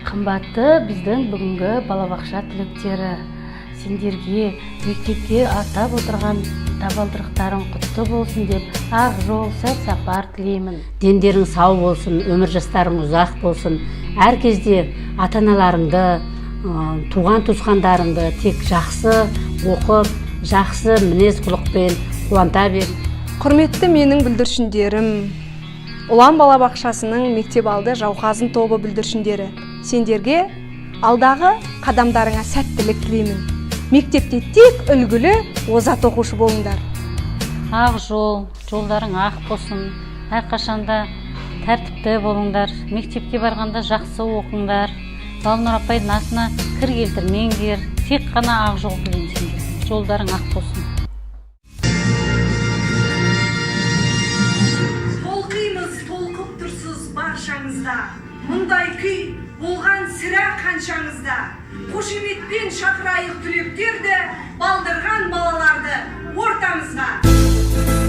Қымбатты біздің бүгінгі балабақша түлектері, сендерге мектепке атап отырған табалдырықтарың құтты болсын деп ақ жол сәт сапар тілеймін. Дендерің сау болсын, өмір жастарың ұзақ болсын. Әр кезде ата-аналарыңды, туған туысқандарыңды тек жақсы оқып, жақсы мінез құлықпен қуанта бер. Құрметті менің бүлдіршіндерім, Ұлан балабақшасының мектепалды Жауқазын тобы бүлдіршіндері, сендерге алдағы қадамдарыңа сәттілік тілеймін. Мектепте тек үлгілі, озат оқушы болыңдар. Ақ жолдарың ақ болсын, әрқашанда тәртіпті болыңдар. Мектепке барғанда жақсы оқыңдар. Балнұр апайдың атына кір келтірмеңдер. Тек қана ақ жол тілеймін. Жолдарың ақ болсын. Толқып тұрсыз баршаңызда, мұндай күй болған сірә қаншаңызда. Қошеметпен шақырайық түлектерді, балдырған балаларды ортамызға.